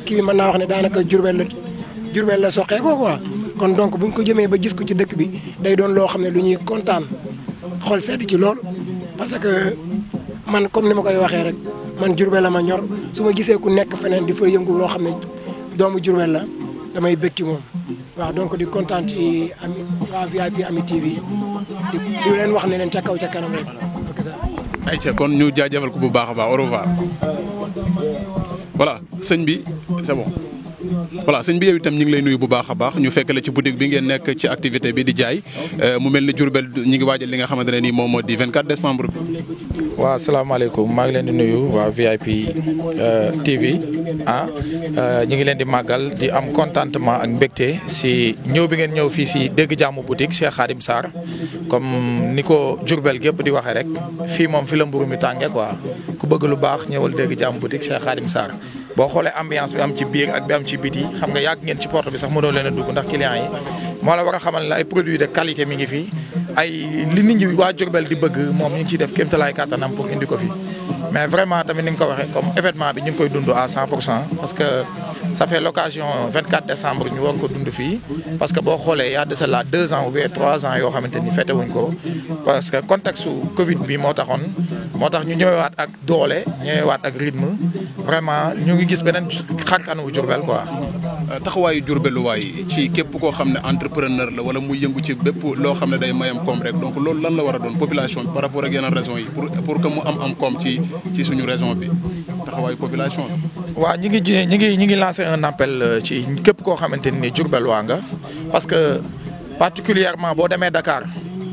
Speaker 8: kii bi mën naa wax ne daanaka Diourbel la soqee ko quoi kon donc buñ ko jëmee ba gis ko ci dëkk bi day doon loo xam ne lu ñuy kontaan xool sedd ci loolu parce que man comme ni ma koy waxee rek man Diourbel la ma ñor su ma gisee ku nekk feneen di fa yëngu loo xam ne doomu Diourbel la damay bëgg ci moom waaw donc di kontaan ci ami waa VIP Ami TV di leen wax ne leen ca kaw ca kanam rek.
Speaker 1: ayca kon ñu jaajëfal ko bu baax a baax au revoir voilà sëñ bi c'est bon. voilà sëñ bi yow itam ñu ngi lay nuyu bu baax a baax ñu fekk la ci boutique bi ngeen nekk ci activité bi di jaay mu mel ni Diourbel ñu ngi waajal li nga xamante ne nii moom moo di 24 décembre bi.
Speaker 9: waaw asalaamaaleykum maa ngi leen di nuyu waa VIP TV ñu ngi leen di màggal di am contentement ak mbégte si ñëw bi ngeen ñëw fii si Dégg Jàmm boutique Cheikh Khadim Sarr comme ni ko Diourbel gépp di waxee rek fii moom fi la mburu mi tàngee quoi ku bëgg lu baax ñëwal Dégg Jàmm boutique Cheikh Khadim Sarr. boo xoolee ambiance bi am ci biir ak bi am ci biti xam nga yàgg ngeen ci porte bi sax mënoo leen a dugg ndax clients yi moo la war a xamal ne ay produits de qualité mi ngi fi ay li nit ñi waa Diourbel di bëgg moom ñu ngi ciy def kéemtalaay kàttanam pour indi ko fi. mais vraiment tamit ni nga ko waxee comme événement bi ñu ngi koy dund à 100% parce que ça fait l'occasion 24 décembre ñu war ko dund fii parce que boo xoolee y a de cela 2 ans ou bien 3 ans yoo xamante ni fête wuñ ko parce que contexte su Covid bi moo tax ñu ñëwaat ak doole ñëwaat ak rythme vraiment ñu ngi gis beneen xarkanu Diourbel quoi.
Speaker 1: taxawaayu Diourbel ci képp koo xam ne entrepreneur la wala muy yëngu ci bépp loo xam ne day mayam koom rek donc loolu lan la war a doon population bi par rapport ak yeneen raisons yi pour que mu am koom ci suñu raison bi taxawaayu population bi.
Speaker 9: waaw ñi ngi lancé un appel ci képp koo xamante ni Diourbel waa nga parce que particulièrement boo demee Dakar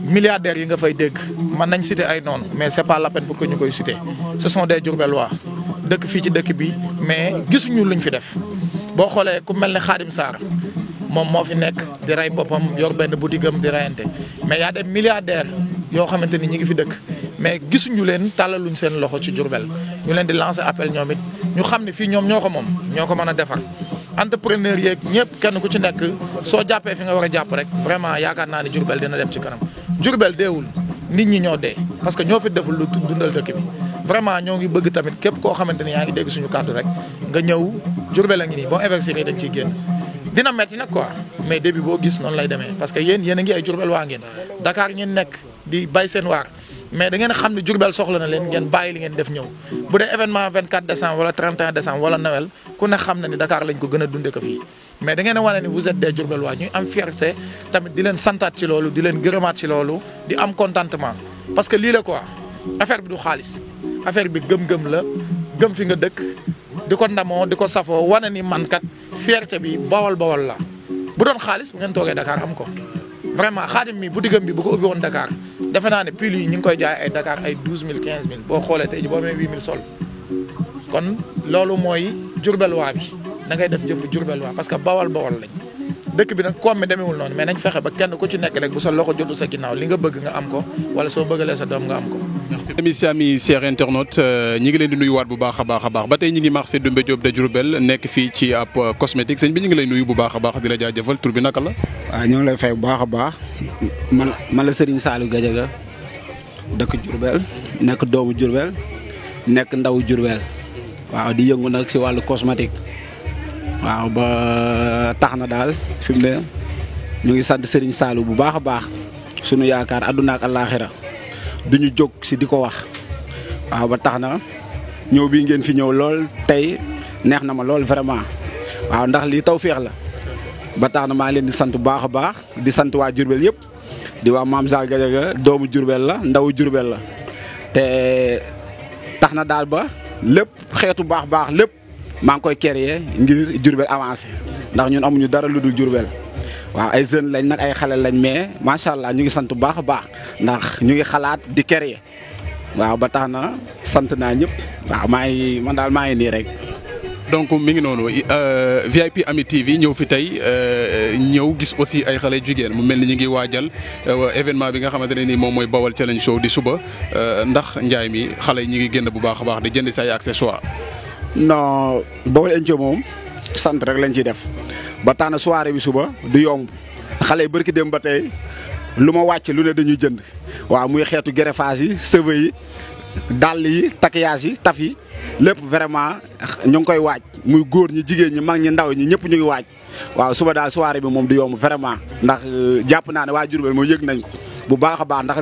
Speaker 9: milliardaires yi nga fay dégg mën nañ citer ay noonu mais c'est pas la peine pour que ñu koy citer ce sont des Diourbellois dëkk fii ci dëkk bi mais gisuñu luñ fi def boo xoolee ku mel ne Khadim Sarr moom moo fi nekk di rey boppam yor benn boutique am di reyante mais y a des milliardaires yoo xamante ni ñi ngi fi dëkk mais gisuñu leen tàllaluñ seen loxo ci Diourbel ñu leen di lancer appel ñoom it ñu xam ne fii ñoom ñoo ko moom ñoo ko mën a defar entrepreneur yeeg ñëpp kenn ku ci nekk soo jàppee fi nga war a jàpp rek vraiment yaakaar naa ne Diourbel dina dem ci kanam Diourbel deewul nit ñi ñoo dee parce que ñoo fi deful lu dundal dëkk bi vraiment ñoo ngi bëgg tamit képp koo xamante ni yaa ngi dégg suñu kàddu rek nga ñëw Diourbel a ngi nii boo investir dañ ciy génn dina metti nag quoi mais début boo gis noonu lay demee parce que yéen a ngi ay Diourbel waa ngeen Dakar ngeen nekk di bay seen waar mais da ngeen xam ne Diourbel soxla na leen ngeen bàyyi li ngeen def ñëw bu dee événement 24 décembre wala 31 décembre wala Noël ku ne xam na ni Dakar lañ ko gën a dundee ko fii mais da ngeen a wane ni vous êtes des Diourbellois ñuy am fierté tamit di leen santaat ci loolu di leen gërëmaat ci loolu di am contentement parce que lii la quoi affaire bi du xaalis affaire bi gëm-gëm la gëm fi nga dëkk di ko ndamoo di ko safoo wane ni man kat fierté bi bawal la bu doon xaalis bu ngeen toogee Dakar am ko vraiment Khadim mi bu diggam bi bu ko ubbi woon Dakar defe naa ne pile yi ñu ngi koy jaay ay Dakar ay 12000 15000 boo xoolee tey ji boo amee 8000 sol kon loolu mooy Diourbellois bi da ngay def jëfu Diourbellois parce que bawal lañ dëkk bi nag koom mi demewul noonu mais nañ fexe ba kenn ku ci nekk rek bu sa loxo jotu sa ginnaaw li nga bëgg nga am ko wala soo bëggalee sa doom nga am ko.
Speaker 1: merci ami chers internautes ñi ngi leen di nuyuwaat bu baax a baax ba tey ñi ngi marché Doumbé Diop de Diourbel nekk fii ci ab cosmétique sëñ bi ñu ngi lay nuyu bu baax a baax di la jaajëfal tur bi naka la.
Speaker 10: waaw ñoo ngi lay fay bu baax a baax man la Serigne Saliou Gadiaga dëkk Diourbel nekk doomu Diourbel nekk ndawu Diourbel waaw di yëngu nag si wàllu cosmétique waaw ba tax na daal fi mu ne ñu ngi sant Serigne Saliou bu baax a baax sunu yaakaar àdduna ak àllaaxira duñu jóg si di ko wax waaw ba tax na ñëw bii ngeen fi ñëw lool tey neex na ma lool vraiment waaw ndax lii tawfeex la ba tax na maa leen di sant bu baax a baax di sant waa Diourbel yëpp di waa Mame Sall Gadiaga doomu Diourbel la ndawu Diourbel la te tax na daal ba lépp xeetu baax lépp maa ngi koy créer ngir Diourbel avancé ndax ñun amuñu dara lu dul Diourbel waaw ay jeunes lañ nag ay xale lañ mais macha allah ñu ngi sant bu baax a baax ndax ñu ngi xalaat di créer waaw ba tax na sant naa ñëpp waaw maa ngi nii rek.
Speaker 1: donc mi ngi noonu VIP Ami TV ñëw fi tey ñëw gis aussi ay xale jigéen mu mel ni ñu ngi waajal événement bi nga xamante ne ni moom mooy Bawal Challenge Show di suba ndax njaay mi xale yi ñu ngi génn bu baax a baax di jënd say accessoires.
Speaker 10: non Bawal Challenge moom sant rek lañ ciy def ba tax na soirée bi suba du yomb xale yi barki dem ba tey lu ma wàcc lu ne dañuy jënd waaw muy xeetu greffage yi cheveux yi dàll yi takiyaas yi taf yi lépp vraiment ñu ngi koy waaj muy góor ñi jigéen ñi mag ñi ndaw ñi ñëpp ñu ngi waaj waaw suba daal soirée bi moom du yomb vraiment ndax jàpp naa ne waa Diourbel moom yëg nañ ko bu baax a baax ndax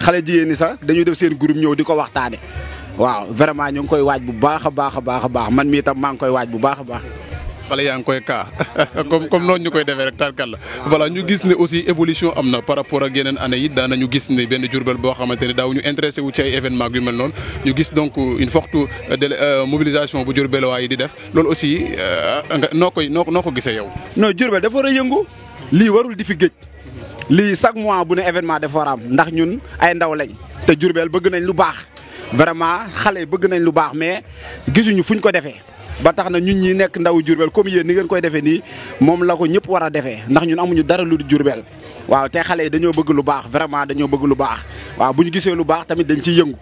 Speaker 10: xale jigéen ñi sax dañuy def seen groupe ñëw di ko waxtaane waaw vraiment ñu ngi koy waaj bu baax a baax a baax a baax man mii tam maa ngi koy waaj bu baax a baax.
Speaker 1: xale yaa ngi koy kaa comme noonu ñu koy defee rek tarkal la voilà ñu gis ne aussi évolution am na par rapport ak yeneen année yi daanañu gis ne benn Diourbel boo xamante ne daaw ñu intéressé wu ci ay événement yu mel noonu ñu gis donc une forte mobilisation bu Diourbel waa yi di def loolu aussi noo ko gisee yow.
Speaker 10: non Diourbel dafa war a yëngu lii warul di fi géej lii chaque mois bu ne événement dafa war a am ndax ñun ay ndaw lañ te Diourbel bëgg nañ lu baax vraiment xale yi bëgg nañ lu baax mais gisuñu fuñ ko defee. ba tax na ñun ñi nekk ndaw Diourbel comme yéen ni ngeen koy defee nii moom la ko ñëpp war a defee ndax ñun amuñu dara lu Diourbel waaw te xale yi dañoo bëgg lu baax vraiment dañoo bëgg lu baax waaw bu ñu gisee lu baax tamit dañ ciy yëngu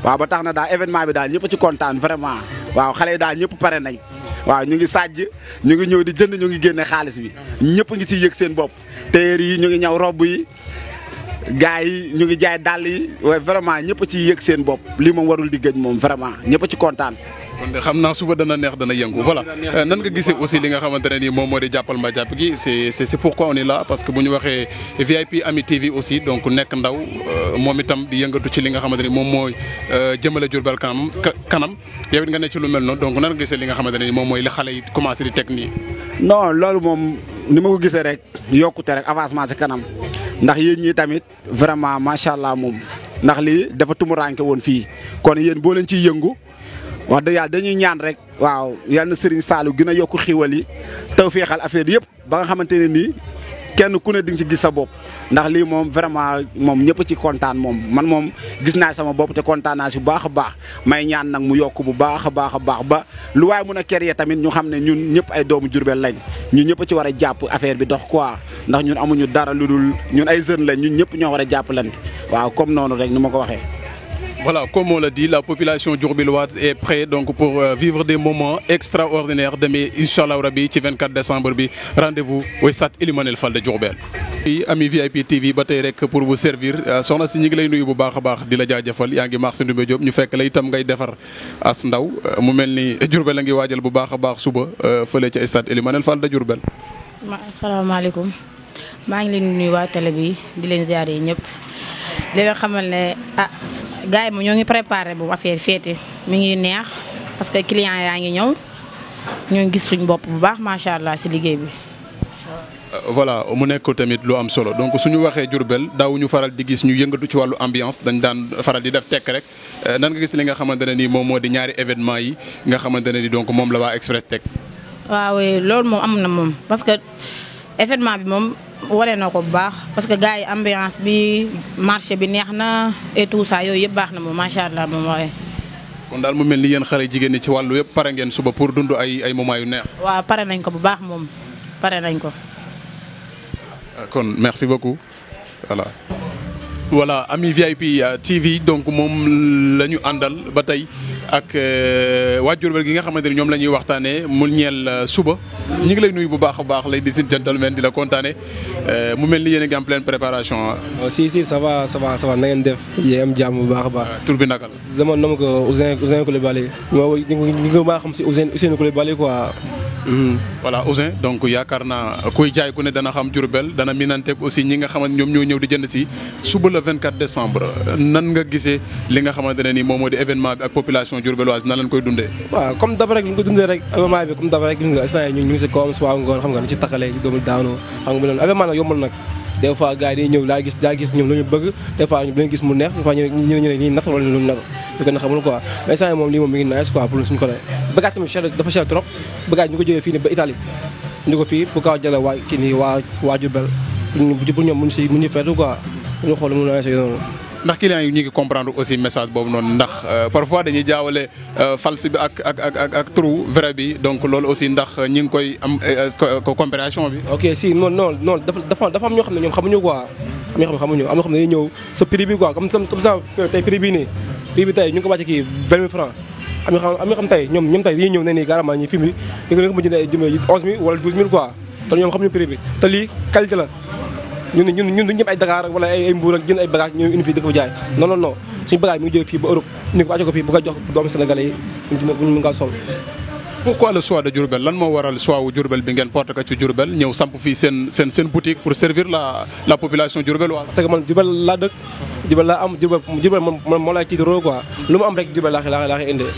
Speaker 10: waaw ba tax na daal événement bi daal ñëpp ci kontaan vraiment waaw xale yi daal ñëpp pare nañ waaw ñu ngi sàjj ñu ngi ñëw di jënd ñu ngi génne xaalis bi ñëpp ngi ciy yëg seen bopp tailleur yi ñu ngi ñaw robb yi gars yi ñu ngi jaay dàll yi waaye vraiment ñëpp ciy yëg seen bopp lii moom warul di gëj moom vraiment ñëpp ci kontaan.
Speaker 1: kon de xam naa suba dana neex dana yëngu voilà nan nga gisee aussi li nga xamante ne nii moom moo di jàppal ma jàpp gi c'est pourquoi on est là parce que bu ñu waxee VIP Ami TV aussi donc nekk ndaw moom itam di yëngatu ci li nga xamante ni moom mooy jëmale Diourbel kanam yow it nga ne ci lu mel noonu donc nan nga gisee li nga xamante ne nii moom mooy li xale yi commencé di teg nii.
Speaker 10: non loolu moom ni ma ko gisee rek yokkute rek avancement ci kanam ndax yéen ñii tamit vraiment macha allah moom ndax lii dafa tumuranke woon fii kon yéen boo leen ciy yëngu. wax dëgg yàlla dañuy ñaan rek waaw yal na Serigne Saliou gën a yokk xiiwal yi taw feexal affaire yëpp ba nga xamante ne nii kenn ku ne di nga ci gis sa bopp ndax lii moom vraiment moom ñëpp ci kontaan moom man moom gis naa sama bopp te kontaan naa si bu baax a baax may ñaan nag mu yokk bu baax a baax a baax ba lu waaye mun a créer tamit ñu xam ne ñun ñëpp ay doomu Diourbel lañ ñun ñëpp ci war a jàpp affaire bi dox quoi ndax ñun amuñu dara lu dul ñun ay jeunes lañ ñun ñëpp ñoo war a jàppalante waaw comme noonu rek ni ma ko waxee.
Speaker 1: Voilà, comme on l'a dit, la population diourbelloise est prête donc pour vivre des moments extraordinaires demain, Inch'Allah Rabi, ci 24 décembre bi rendez-vous au stade Elimanel Fall de Diourbel. Ami VIP TV ba tey rek pour vous servir soxna si ñu ngi lay nuyu bu baax a baax di la jaajëfal yaa ngi marché Ndoumbé Diop ñu fekk la itam ngay defar as ndaw mu mel ni Diourbel la ngi waajal bu baax a baax suba fële ca stade Elimanel Fall de Diourbel.
Speaker 11: asalaamaaleykum maa ngi leen di nuyu waa télé bi di leen ziare ñëpp di leen xamal ne gars yi moom ñoo ngi préparé bu affaire féete mi ngi neex parce que client yaa ngi ñëw ñoo ngi gis suñ bopp bu baax macha allah si liggéey bi.
Speaker 1: voilà mu nekk tamit lu am solo donc suñu waxee Diourbel daawuñu faral di gis ñu yëngatu ci wàllu ambiance dañ daan faral di def tekk rek nan nga gis li nga xamante ne nii moom moo di ñaari événement yi nga xamante ne ni donc moom la waa Express teg.
Speaker 11: waaw loolu moom am na moom parce que événement bi moom. wane na ko bu baax parce que gars yi ambiance bi marché bi neex na et tout ça yooyu yëpp baax na moom macha allah moom waaye.
Speaker 1: kon daal mu mel ni yéen xale jigéen ñi ci wàllu yëpp pare ngeen suba pour dund ay moments yu neex.
Speaker 11: waaw pare nañ ko bu baax moom pare nañ ko.
Speaker 1: kon merci beaucoup voilà. voilà Ami VIP TV donc moom la ñu àndal ba tey ak waa Diourbel gi nga xamante ni ñoom la ñuy waxtaanee mu ñeel suba ñu ngi lay nuyu bu baax a baax ladies and gentlemen di la kontaane mu mel ni yéen a ngi en pleine préparation
Speaker 12: si ça va na ngeen def yéen am jàmm bu baax a baax.
Speaker 1: tur bi naka la.
Speaker 12: sama nom ko Ouzin Coulibaly ñu ko maa xam si Ousseynou Coulibaly quoi.
Speaker 1: voilà Ouzin donc yaakaar naa kuy jaay ku ne dana xam Diourbel dana minanteeg aussi ñi nga xamante ñoom ñoo ñëw di jënd si suba le 24 décembre nan nga gisee li nga xamante ne nii moom moo di événement bi ak population diourbelloise nan lañ koy dundee.
Speaker 12: waaw comme dab rek ñu ko dundee rek événement bi comme dab rek gis nga instant yii ñu ngi si kawam suba ngoon xam nga dañu ci taxalee di doomu daanu xam nga loolu événement nag yombul nag des fois gars yi dañuy ñëw daa gis ñoom lu ñu bëgg des fois ñu gis mu neex des fois ñu ne natt wala lu mu nekk lu gën a xamul quoi mais instant yii moom lii moom mi ngi nice quoi pour suñu côté bagage tamit cher dafa cher trop bagage ñu ko jógee fii nii ba Italie ñu ko fii bu gaaw jëlee waa kii nii waa Diourbel pour ñoom mun ñu feetu quoi ñu xool mu nice noonu.
Speaker 1: ndax clients yi ñu ngi comprendre aussi message boobu noonu ndax parfois dañuy jaawale false bi ak trou vrai bi donc loolu aussi ndax ñi ngi koy am compréhension bi.
Speaker 12: ok si non dafa am ñoo xam ne ñoom xamuñu quoi am ñoo xam ne dañuy ñëw sa prix bi quoi comme ça tey prix bii nii prix bi tey ñu ngi ko wàcce kii 20 000 francs am ñoo xam tey ñoom tey dañuy ñëw ne nii carrément ñi film bi ñu ko mën a jëndee 11 000 wala 12 000 quoi te ñoom xamuñu prix bi te lii qualité la. ñun duñu ñëpp ay Dakar wala ay Mbour ak jënd ay bagage ñu indi fii di ko jaay non suñu bagage mi ngi jógee fii ba Europe ñu ko wàcce ko fii bu ko jox doomu Sénégalais yi ñu mën kaa sol.
Speaker 1: pourquoi le choix de Diourbel lan moo waral choix wu Diourbel bi ngeen porté ko ci Diourbel ñëw samp fii seen boutique pour servir la population diourbelloise.
Speaker 12: parce que man Diourbel laa dëkk Diourbel laa am Diourbel man moo lay tiitaroo quoi lu mu am rek Diourbel laa koy indee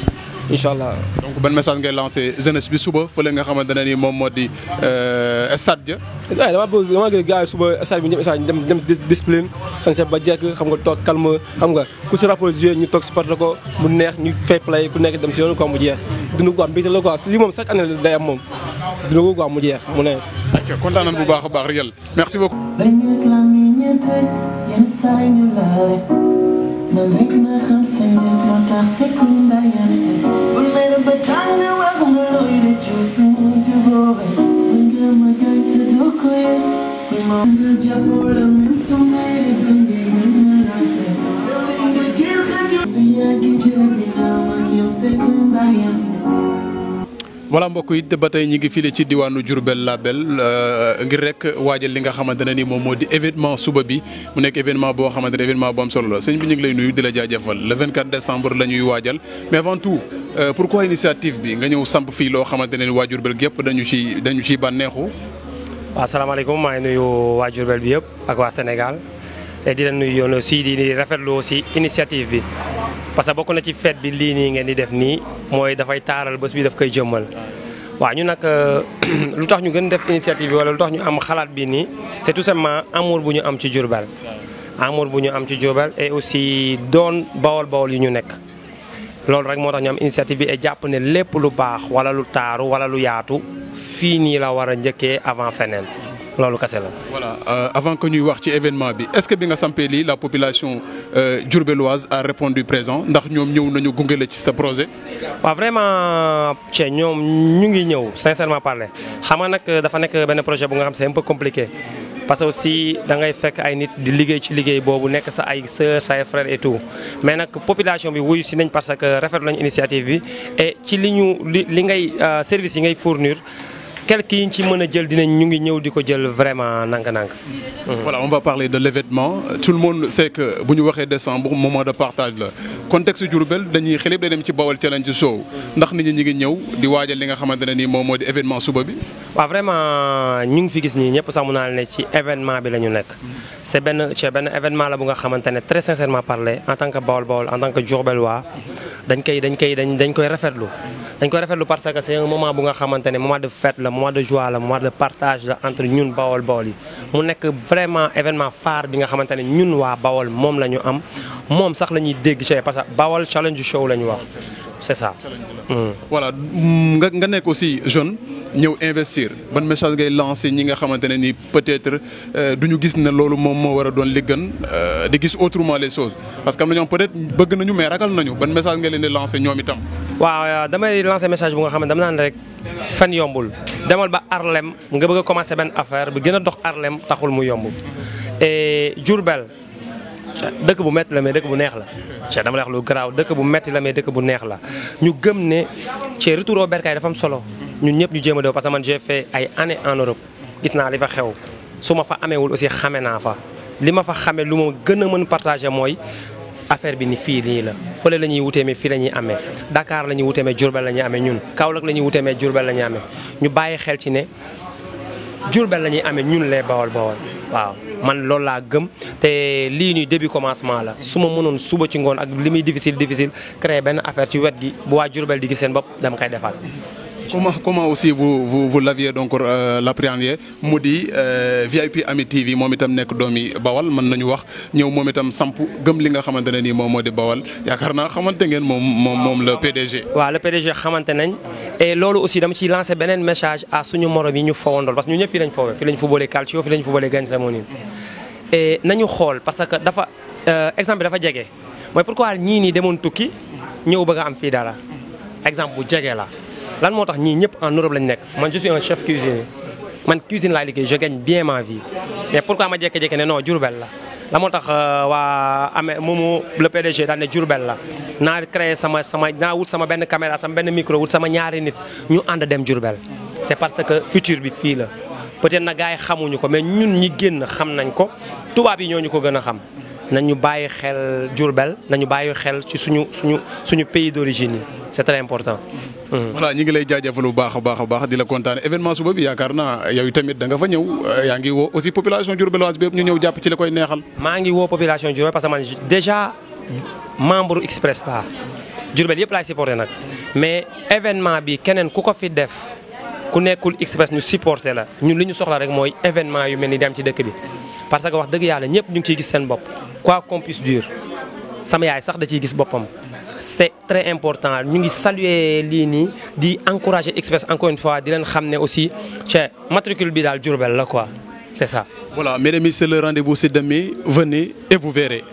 Speaker 12: incha allah.
Speaker 1: donc ban message ngay lancé jeunesse bi suba fële nga xamante ne ni moom moo di stade ja.
Speaker 12: waaye dama gis gars yi suba stade bi ñëpp dem discipline sañse ba jekk xam nga toog calme xam nga ku si rapport joué ñu toog supporté ko mu neex ñu fay play ku nekk dem si yoonu quoi mu jeex dund quoi mbégte la quoi lii moom chaque année day am moom dund ko quoi mu jeex mu neex.
Speaker 1: ayca kontaan nañu bu baax a baax Riel merci beaucoup.
Speaker 13: ma nekk ma xam sa nit moo tax seconde bayante bul mere ba tàng wax ma looy de ciw sumu jubóore mën nga ma gën te doo ko yëg ma nga jàppoo la même sa mere ba ngay gën a rafet dali nga gën xam yow su yàggi jële bi naa mag yow seconde bayante.
Speaker 1: voilà mbokk yi ba tey ñi ngi file ci diwaanu Diourbel Label ngir rek waajal li nga xamante ne ni moom moo di événement suba bi mu nekk événement boo xamante ne événement bu am solo la sëñ bi ñu ngi lay nuyu di la jaajëfal le 24 décembre la ñuy waajal mais avant tout pourquoi initiative bi nga ñëw samp fii loo xamante ne ni waa Diourbel gi yëpp dañu ciy bànneexu.
Speaker 14: waaw salaamaaleykum maa ngi nuyu waa Diourbel bi yëpp ak waa Sénégal et di leen nuyu yoon aussi di rafetlu aussi initiative bi. parce que bokk na ci fête bi lii nii ngeen di def nii mooy dafay taaral bés bi daf koy jëmmal waaw ñu nag lu tax ñu gën def initiative bi wala lu tax ñu am xalaat bi nii c'est tout simplement amour bu ñu am ci Diourbel amour bu ñu am ci Diourbel et aussi doon bawol yu ñu nekk loolu rek moo tax ñu am initiative bi et jàpp ne lépp lu baax wala lu taaru wala lu yaatu fii nii la war a njëkkee avant feneen loolu kese la.
Speaker 1: voilà avant que ñuy wax ci événement bi est-ce que bi nga sampee lii la population diourbelloise a répondu présent ndax ñoom ñëw nañu gunge la ci sa projet.
Speaker 14: waaw vraiment Thie ñoom ñu ngi ñëw sincèrement parler xam nga nag dafa nekk benn projet bu nga xam c'est un peu compliqué parce que aussi da ngay fekk ay nit di liggéey ci liggéey boobu nekk sa ay sœurs sa ay frères et tout mais nag population bi wuyu si nañ parce que rafetlu nañ initiative bi et ci li ngay service yi ngay fournir. quelques yi ñu ci mën a jël dinañ ñu ngi ñëw di ko jël vraiment nank-nank.
Speaker 1: Voilà, on va parler de l'événement tout le monde sait que bu ñu waxee décembre moment de partage la contexte Diourbel dañuy xel yëpp day dem ci Bawol Challenge Show ndax nit ñi ñu ngi ñëw di waajal li nga xamante ne nii moom moo di événement suba bi.
Speaker 14: waaw vraiment ñu ngi fi gis nii ñëpp sax mu naa ne ci événement bi la ñu nekk. c'est benn événement la bu nga xamante ne très sincèrement parler en tant que Bawol en tant que Diourbellois dañ koy rafetlu. dañ koy rafetlu parce que c'est un moment bu nga xamante ne moment de fête la moment de joie la moment de partage la entre ñun Bawol yi mu nekk vraiment événement phare bi nga xamante ne ñun waa Bawol moom la ñu am moom sax la ñuy dégg ci parce que Bawol Challenge Show la ñu wax c'est ça.
Speaker 1: voilà nga nekk aussi jeune ñëw investir ban message ngay lancer ñi nga xamante ne ni peut-être du ñu gis ne loolu moom moo war a doon li gën di gis autrement les choses parce que am na ñoom peut-être bëgg nañu mais ragal nañu ban message nga leen di lancer ñoom itam.
Speaker 14: waaw damay lancer message bu nga xam ne dama naan rek fan yombul demal ba Harlem nga bëgg a commencer benn affaire bi gën a dox Harlem taxul mu yomb et Diourbel dëkk bu métti la mais dëkk bu neex la ci dama lay wax lu garaaw dëkk bu métti la mais dëkk bu neex la ñu gëm ne ci retour au bercail dafa am solo ñun ñëpp ñu jéem a def parce que man j'ai fait ay années en Europe gis naa li fa xew su ma fa ameewul aussi xame naa fa li ma fa xame lu ma gën a mën partager mooy affaire bi ni fii nii la fële la ñuy wutee mais fii la ñuy amee Dakar la ñuy wutee mais Diourbel la ñuy amee ñun Kaolack la ñuy wutee mais Diourbel la ñuy amee ñu bàyyi xel ci ne Diourbel la ñuy amee ñun les Bawol waaw man loolu laa gëm te lii nii début commencement la su ma mënoon suba ci ngoon ak li muy difficile créer benn affaire ci wet gi bu waa Diourbel di gis seen bopp dama koy defaat.
Speaker 1: Comment aussi vous l'aviez donc l'appréhendé mu di VIP Ami TV moom itam nekk doomi Bawal mën nañu wax ñëw moom itam samp gëm li nga xamante ne nii moom moo di Bawal yaakaar naa xamante ngeen moom le PDG.
Speaker 14: waaw le PDG xamante nañ et loolu aussi dama ciy lancer beneen message à suñu morom yi ñu fowandool parce que ñu ñëpp fii lañ foowee fii lañ footballé Calcio fii lañ footballé Gagne Samonine et nañu xool parce que dafa exemple dafa jege mooy pourquoi ñii nii demoon tukki ñëw bëgg a am fii dara exemple bu jege la. lan moo tax ñii ñëpp en Europe lañ nekk man je suis un chef cuisinier man cuisine laay liggéey je gagne bien ma vie mais pourquoi ma jékki-jékki ne non Diourbel la moo tax waa amee moomu le PDG daal ne Diourbel la naa créé naa wut sama benn caméra sama benn micro wut sama ñaari nit ñu ànd dem Diourbel c'est parce que futur bi fii la peut-être na gars yi xamuñu ko mais ñun ñi génn xam nañ ko tubaab yi ñoo ñu ko gën a xam nañu bàyyi xel Diourbel nañu bàyyi xel ci suñu pays d'origine yi c'est très important.
Speaker 1: voilà ñu ngi lay jaajëfal bu baax a baax di la kontaane événement suba bi yaakaar naa yow tamit da nga fa ñëw yaa ngi woo aussi population diourbelloise bi yëpp ñu ñëw jàpp ci la koy neexal.
Speaker 14: maa ngi woo population Diourbel parce que man déjà membre Express la Diourbel yëpp laay supporté nag mais événement bi keneen ku ko fi def ku nekkul Express ñu supporté la ñun li ñu soxla rek mooy événement yu mel ni dem ci dëkk bi parce que wax dëgg yàlla ñëpp ñu ngi ciy gis seen bopp quoi qu'on puisse dire sama yaay sax da ciy gis boppam. C'est très important ñu ngi saluer lii nii di encourager Express encore une fois di leen xam ne aussi ca matricule bi daal Diourbel la quoi c'est ça.
Speaker 1: Voilà, mesdames et messieurs, le rendez-vous c'est demain. Venez et vous verrez.